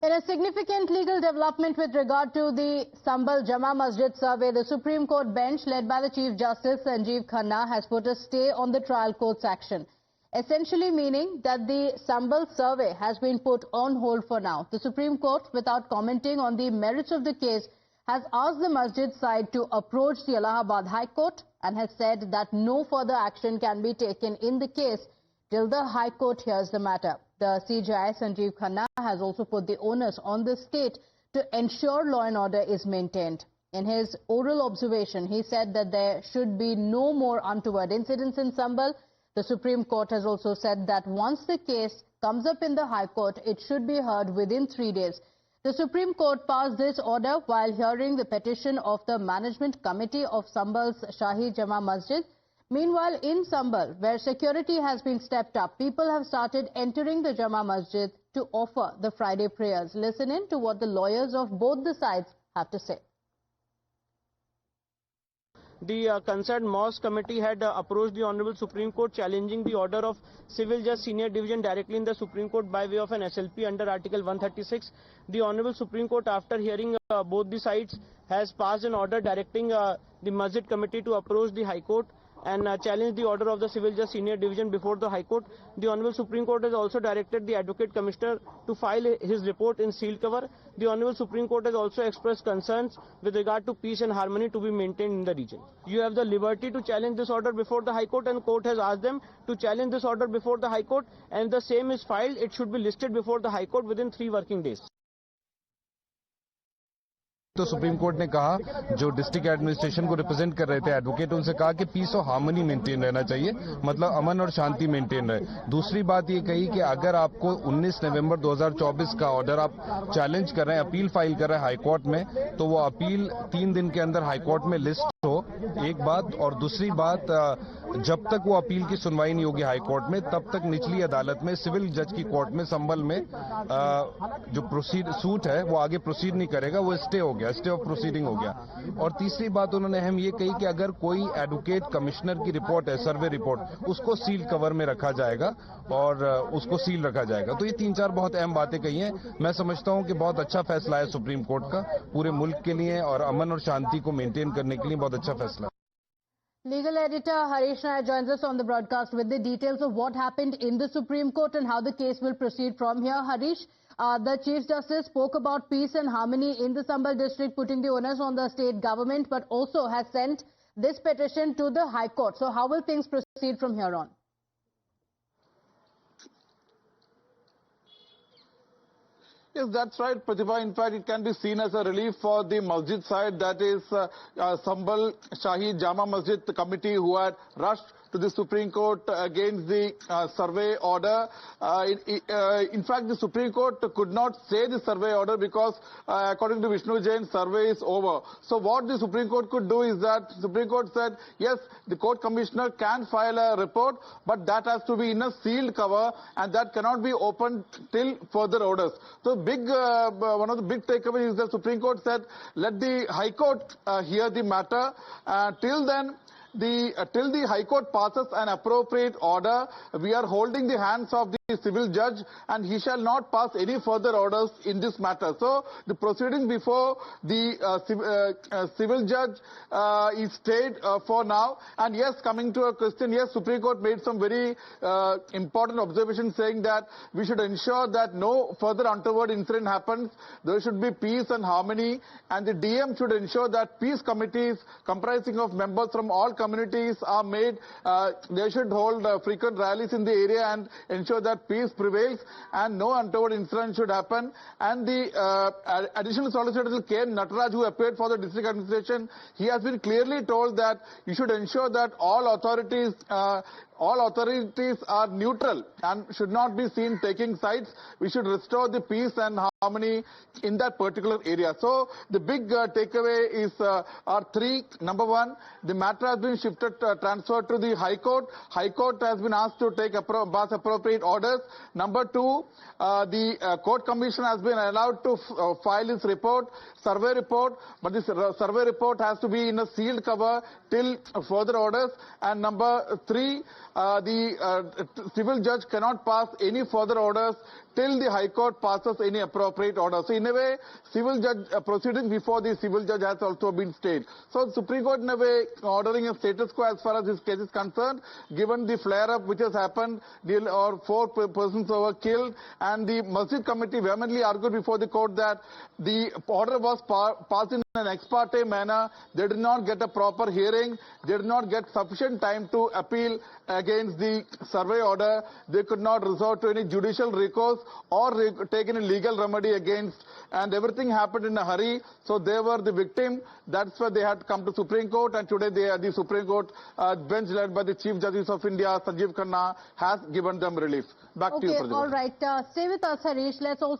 In a significant legal development with regard to the Sambhal Jama Masjid survey, the Supreme Court bench led by the Chief Justice Sanjeev Khanna has put a stay on the trial court's action, essentially meaning that the Sambhal survey has been put on hold for now. The Supreme Court, without commenting on the merits of the case, has asked the masjid side to approach the Allahabad High Court and has said that no further action can be taken in the case till the High Court hears the matter. The CJI Sanjeev Khanna has also put the onus on the state to ensure law and order is maintained. In his oral observation, he said that there should be no more untoward incidents in Sambhal. The Supreme Court has also said that once the case comes up in the High Court, it should be heard within 3 days. The Supreme Court passed this order while hearing the petition of the Management Committee of Sambhal's Sambhal Jama Masjid. Meanwhile, in Sambhal, where security has been stepped up, people have started entering the Jama Masjid to offer the Friday prayers. Listen in to what the lawyers of both the sides have to say. The concerned mosque committee had approached the Honorable Supreme Court challenging the order of Civil Judge Senior Division directly in the Supreme Court by way of an SLP under Article 136. The Honorable Supreme Court, after hearing both the sides, has passed an order directing the Masjid committee to approach the High Court and challenge the order of the Civil Judge Senior Division before the High Court. The Honorable Supreme Court has also directed the Advocate Commissioner to file his report in sealed cover. The Honorable Supreme Court has also expressed concerns with regard to peace and harmony to be maintained in the region. You have the liberty to challenge this order before the High Court, and court has asked them to challenge this order before the High Court, and if the same is filed, it should be listed before the High Court within 3 working days. तो supreme court ने कहा, जो district administration को represent कर रहे थे advocate, उनसे कहा कि पीस और हार्मनी मेंटेन रहना चाहिए, मतलब अमन और शांति मेंटेन रहे। दूसरी बात ये कही कि अगर आपको 19 नवंबर 2024 का ऑर्डर आप चैलेंज कर रहे हैं, अपील फाइल कर रहे हैं हाई कोर्ट में, तो वो अपील 3 दिन के अंदर हाई कोर्ट में लिस्ट हो, एक बात। और दूसरी बात, जब तक वो अपील की सुनवाई नहीं होगी हाई कोर्ट में, तब तक निचली अदालत में सिविल जज की कोर्ट में संभल में जो सूट है वो आगे प्रोसीड नहीं करेगा, वो स्टे हो गया, स्टे ऑफ प्रोसीडिंग हो गया। और तीसरी बात उन्होंने अहम ये कही कि अगर कोई एडवोकेट कमिश्नर की रिपोर्ट है, सर्वे रिपोर्ट, उसको सील कवर में रखा जाएगा और उसको सील रखा जाएगा। तो ये 3-4 बहुत अहम बातें कही हैं। मैं समझता हूं कि बहुत अच्छा फैसला है सुप्रीम कोर्ट का पूरे मुल्क के लिए और अमन और शांति को मेंटेन करने के लिए बहुत अच्छा फैसला। Legal editor Harish Nair joins us on the broadcast with the details of what happened in the Supreme Court and how the case will proceed from here. Harish, the Chief Justice spoke about peace and harmony in the Sambhal district, putting the onus on the state government, but also has sent this petition to the High Court. So how will things proceed from here on? Yes, that's right, Pratibha. In fact, it can be seen as a relief for the masjid side, that is Sambhal Jama Masjid committee, who had rushed to the Supreme Court against the survey order. In fact, the Supreme Court could not say the survey order because, according to Vishnu Jain, survey is over. So what the Supreme Court could do is that the Supreme Court said, yes, the court commissioner can file a report, but that has to be in a sealed cover and that cannot be opened till further orders. So one of the big takeaways is the Supreme Court said, let the High Court hear the matter. Till then, till the High Court passes an appropriate order, we are holding the hands of the civil judge and he shall not pass any further orders in this matter. So the proceedings before the civil judge is stayed for now. And yes, coming to a question, yes, Supreme Court made some very important observations saying that we should ensure that no further untoward incident happens. There should be peace and harmony, and the DM should ensure that peace committees comprising of members from all communities are made. They should hold frequent rallies in the area and ensure that peace prevails and no untoward incident should happen. And the additional Solicitor K. Nataraj, who appeared for the district administration, he has been clearly told that you should ensure that all authorities are neutral and should not be seen taking sides. We should restore the peace and harmony in that particular area. So the big takeaway is are 3. Number 1, the matter has been transferred to the High Court. High Court has been asked to pass appropriate orders. Number 2, the court commission has been allowed to file its report, survey report, but this survey report has to be in a sealed cover till further orders. And number 3, civil judge cannot pass any further orders till the High Court passes any appropriate order. So in a way, civil judge proceedings before the civil judge has also been stayed. So the Supreme Court in a way ordering a status quo as far as this case is concerned, given the flare-up which has happened, or 4 persons were killed, and the Masjid committee vehemently argued before the court that the order was passed in an ex parte manner. They did not get a proper hearing. They did not get sufficient time to appeal against the survey order. They could not resort to any judicial recourse or take any legal remedy against, and everything happened in a hurry. So they were the victim. That's why they had come to Supreme Court, and today the Supreme Court bench led by the Chief Justice of India, Sanjeev Khanna, has given them relief. Back to you, Pratibha. All right. Stay with us, Harish. Let's also